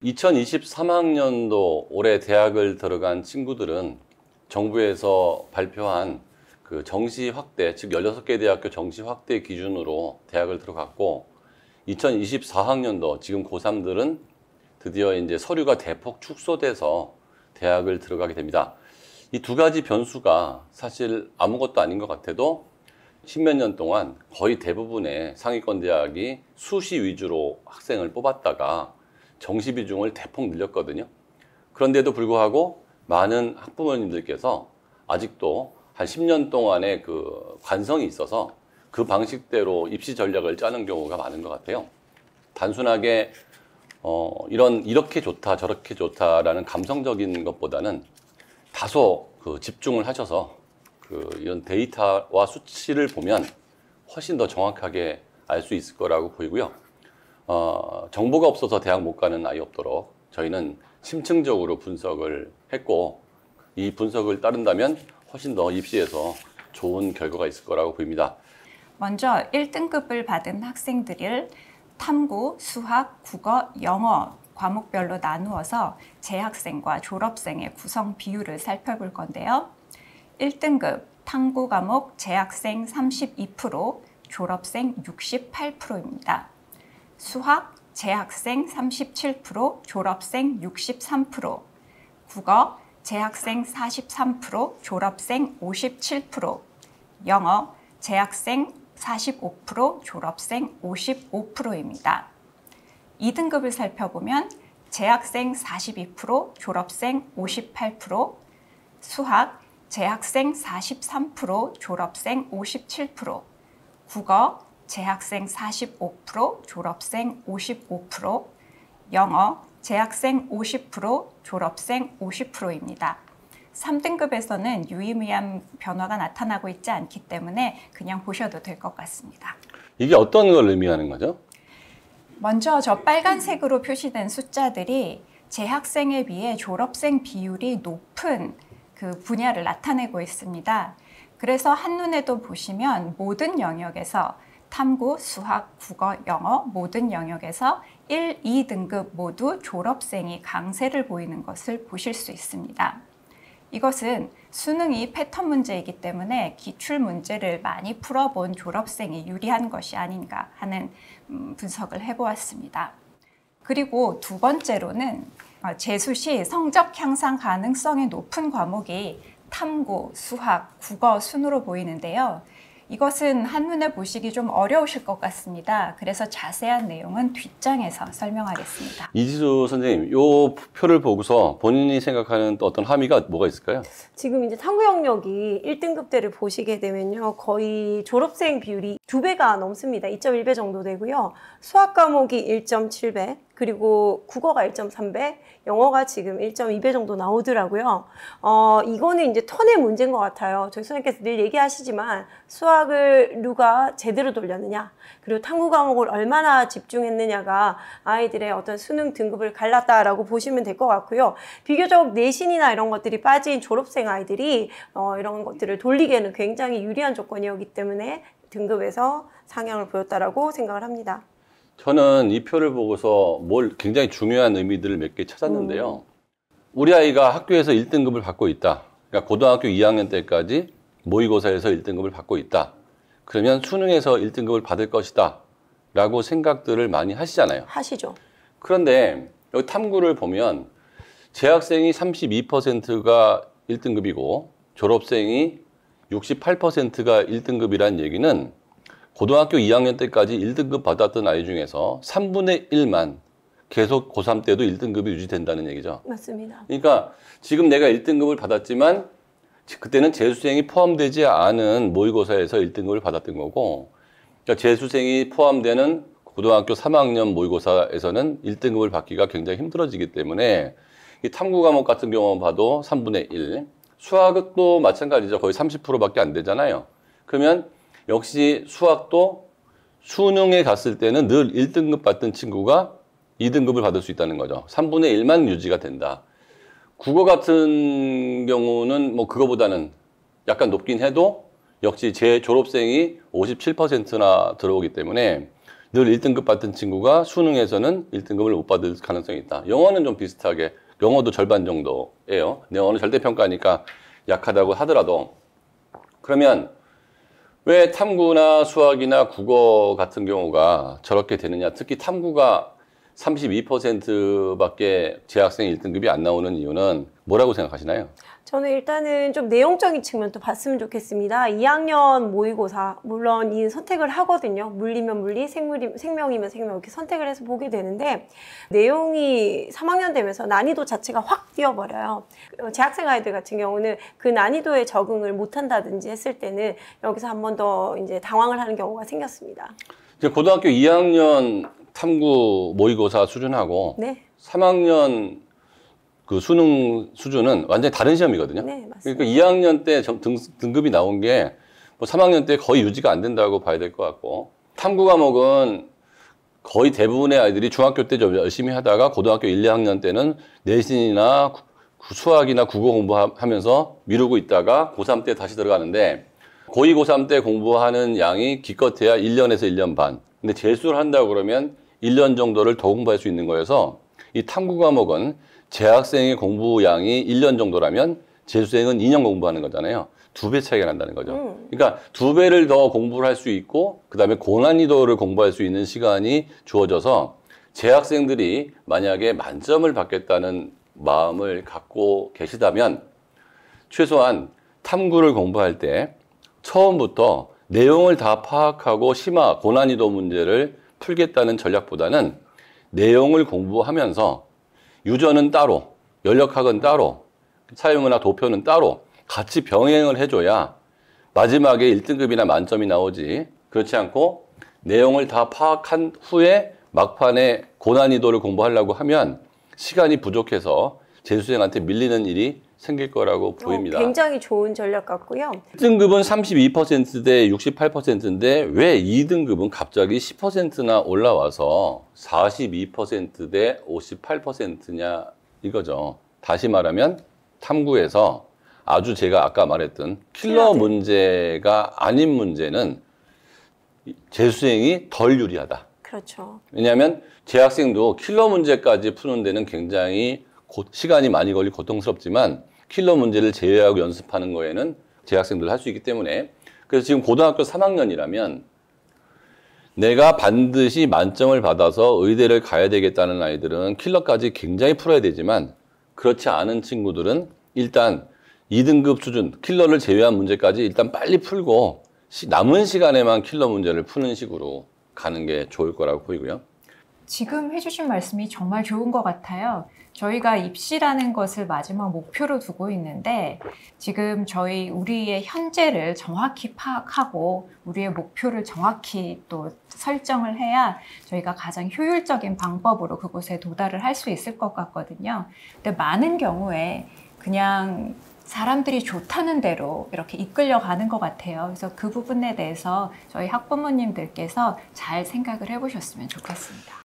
2023학년도 올해 대학을 들어간 친구들은 정부에서 발표한 그 정시 확대, 즉 16개 대학교 정시 확대 기준으로 대학을 들어갔고 2024학년도 지금 고3들은 드디어 이제 서류가 대폭 축소돼서 대학을 들어가게 됩니다. 이 두 가지 변수가 사실 아무것도 아닌 것 같아도 십몇 년 동안 거의 대부분의 상위권 대학이 수시 위주로 학생을 뽑았다가 정시 비중을 대폭 늘렸거든요. 그런데도 불구하고 많은 학부모님들께서 아직도 한 10년 동안의 그 관성이 있어서 그 방식대로 입시 전략을 짜는 경우가 많은 것 같아요. 단순하게 이렇게 좋다 저렇게 좋다라는 감성적인 것보다는 다소 그 집중을 하셔서 이런 데이터와 수치를 보면 훨씬 더 정확하게 알 수 있을 거라고 보이고요. 정보가 없어서 대학 못 가는 아이 없도록 저희는 심층적으로 분석을 했고 이 분석을 따른다면 훨씬 더 입시에서 좋은 결과가 있을 거라고 보입니다. 먼저 1등급을 받은 학생들을 탐구, 수학, 국어, 영어 과목별로 나누어서 재학생과 졸업생의 구성 비율을 살펴볼 건데요. 1등급 탐구 과목 재학생 32%, 졸업생 68%입니다. 수학 재학생 37%, 졸업생 63%, 국어 재학생 43%, 졸업생 57%, 영어 재학생 45%, 졸업생 55%입니다. 2등급을 살펴보면 재학생 42%, 졸업생 58%, 수학 재학생 43%, 졸업생 57%, 국어 재학생 45%, 졸업생 55%, 영어 재학생 50%, 졸업생 50%입니다. 3등급에서는 유의미한 변화가 나타나고 있지 않기 때문에 그냥 보셔도 될 것 같습니다. 이게 어떤 걸 의미하는 거죠? 먼저 저 빨간색으로 표시된 숫자들이 재학생에 비해 졸업생 비율이 높은 그 분야를 나타내고 있습니다. 그래서 한눈에도 보시면 모든 영역에서 탐구, 수학, 국어, 영어 모든 영역에서 1, 2등급 모두 졸업생이 강세를 보이는 것을 보실 수 있습니다. 이것은 수능이 패턴 문제이기 때문에 기출 문제를 많이 풀어본 졸업생이 유리한 것이 아닌가 하는 분석을 해보았습니다. 그리고 두 번째로는 재수 시 성적 향상 가능성이 높은 과목이 탐구, 수학, 국어 순으로 보이는데요. 이것은 한눈에 보시기 좀 어려우실 것 같습니다. 그래서 자세한 내용은 뒷장에서 설명하겠습니다. 이지수 선생님, 이 표를 보고서 본인이 생각하는 또 어떤 함의가 뭐가 있을까요? 지금 이제 탐구 영역이 1등급대를 보시게 되면요. 거의 졸업생 비율이 2배가 넘습니다. 2.1배 정도 되고요. 수학 과목이 1.7배, 그리고 국어가 1.3배, 영어가 지금 1.2배 정도 나오더라고요. 이거는 이제 턴의 문제인 것 같아요. 저희 선생님께서 늘 얘기하시지만 수학을 누가 제대로 돌렸느냐, 그리고 탐구 과목을 얼마나 집중했느냐가 아이들의 어떤 수능 등급을 갈랐다라고 보시면 될 것 같고요. 비교적 내신이나 이런 것들이 빠진 졸업생 아이들이 이런 것들을 돌리기에는 굉장히 유리한 조건이었기 때문에 등급에서 상향을 보였다라고 생각을 합니다. 저는 이 표를 보고서 굉장히 중요한 의미들을 몇 개 찾았는데요. 우리 아이가 학교에서 1등급을 받고 있다. 그러니까 고등학교 2학년 때까지 모의고사에서 1등급을 받고 있다. 그러면 수능에서 1등급을 받을 것이다 라고 생각들을 많이 하시잖아요. 하시죠. 그런데 여기 탐구를 보면 재학생이 32%가 1등급이고 졸업생이 68%가 1등급이라는 얘기는 고등학교 2학년 때까지 1등급 받았던 아이 중에서 3분의 1만 계속 고3 때도 1등급이 유지된다는 얘기죠. 맞습니다. 그러니까 지금 내가 1등급을 받았지만 그때는 재수생이 포함되지 않은 모의고사에서 1등급을 받았던 거고, 그러니까 재수생이 포함되는 고등학교 3학년 모의고사에서는 1등급을 받기가 굉장히 힘들어지기 때문에 이 탐구 과목 같은 경우만 봐도 3분의 1, 수학도 마찬가지죠. 거의 30%밖에 안 되잖아요. 그러면 역시 수학도 수능에 갔을 때는 늘 1등급 받던 친구가 2등급을 받을 수 있다는 거죠. 3분의 1만 유지가 된다. 국어 같은 경우는 뭐 그거보다는 약간 높긴 해도 역시 제 졸업생이 57%나 들어오기 때문에 늘 1등급 받던 친구가 수능에서는 1등급을 못 받을 가능성이 있다. 영어는 좀 비슷하게, 영어도 절반 정도예요. 영어는 절대평가니까 약하다고 하더라도, 그러면 왜 탐구나 수학이나 국어 같은 경우가 저렇게 되느냐. 특히 탐구가 32%밖에 재학생 1등급이 안 나오는 이유는 뭐라고 생각하시나요? 저는 일단은 좀 내용적인 측면도 봤으면 좋겠습니다. 2학년 모의고사, 물론 이 선택을 하거든요. 물리면 물리, 생명이면 생명 이렇게 선택을 해서 보게 되는데 내용이 3학년 되면서 난이도 자체가 확 뛰어버려요. 재학생 아이들 같은 경우는 그 난이도에 적응을 못한다든지 했을 때는 여기서 한 번 더 이제 당황을 하는 경우가 생겼습니다. 이제 고등학교 2학년 탐구 모의고사 수준하고 네. 3학년 그 수능 수준은 완전히 다른 시험이거든요. 네, 맞습니다. 그러니까 2학년 때 등급이 나온 게 뭐 3학년 때 거의 유지가 안 된다고 봐야 될 것 같고, 탐구 과목은 거의 대부분의 아이들이 중학교 때 좀 열심히 하다가 고등학교 1, 2학년 때는 내신이나 수학이나 국어 공부하면서 미루고 있다가 고3 때 다시 들어가는데, 고2, 고3 때 공부하는 양이 기껏해야 1년에서 1년 반. 근데 재수를 한다고 그러면 1년 정도를 더 공부할 수 있는 거여서 이 탐구 과목은 재학생의 공부 양이 1년 정도라면 재수생은 2년 공부하는 거잖아요. 2배 차이가 난다는 거죠. 그러니까 2배를 더 공부를 할 수 있고 그다음에 고난이도를 공부할 수 있는 시간이 주어져서 재학생들이 만약에 만점을 받겠다는 마음을 갖고 계시다면 최소한 탐구를 공부할 때 처음부터 내용을 다 파악하고 심화, 고난이도 문제를 풀겠다는 전략보다는 내용을 공부하면서 유전은 따로, 연력학은 따로, 사용문화 도표는 따로 같이 병행을 해줘야 마지막에 1등급이나 만점이 나오지. 그렇지 않고 내용을 다 파악한 후에 막판에 고난이도를 공부하려고 하면 시간이 부족해서 재수생한테 밀리는 일이 생길 거라고 보입니다. 굉장히 좋은 전략 같고요. 1등급은 32%대 68%인데 왜 2등급은 갑자기 10%나 올라와서 42%대 58%냐 이거죠. 다시 말하면 탐구에서 아주 제가 아까 말했던 킬러 문제가 아닌 문제는 재수생이 덜 유리하다. 그렇죠. 왜냐하면 재학생도 킬러 문제까지 푸는 데는 굉장히 시간이 많이 걸리고 고통스럽지만 킬러 문제를 제외하고 연습하는 거에는 재학생들 할 수 있기 때문에, 그래서 지금 고등학교 3학년이라면 내가 반드시 만점을 받아서 의대를 가야 되겠다는 아이들은 킬러까지 굉장히 풀어야 되지만 그렇지 않은 친구들은 일단 2등급 수준 킬러를 제외한 문제까지 일단 빨리 풀고 남은 시간에만 킬러 문제를 푸는 식으로 가는 게 좋을 거라고 보이고요. 지금 해주신 말씀이 정말 좋은 것 같아요. 저희가 입시라는 것을 마지막 목표로 두고 있는데 지금 우리의 현재를 정확히 파악하고 우리의 목표를 정확히 또 설정을 해야 저희가 가장 효율적인 방법으로 그곳에 도달을 할 수 있을 것 같거든요. 근데 많은 경우에 그냥 사람들이 좋다는 대로 이렇게 이끌려가는 것 같아요. 그래서 그 부분에 대해서 저희 학부모님들께서 잘 생각을 해보셨으면 좋겠습니다.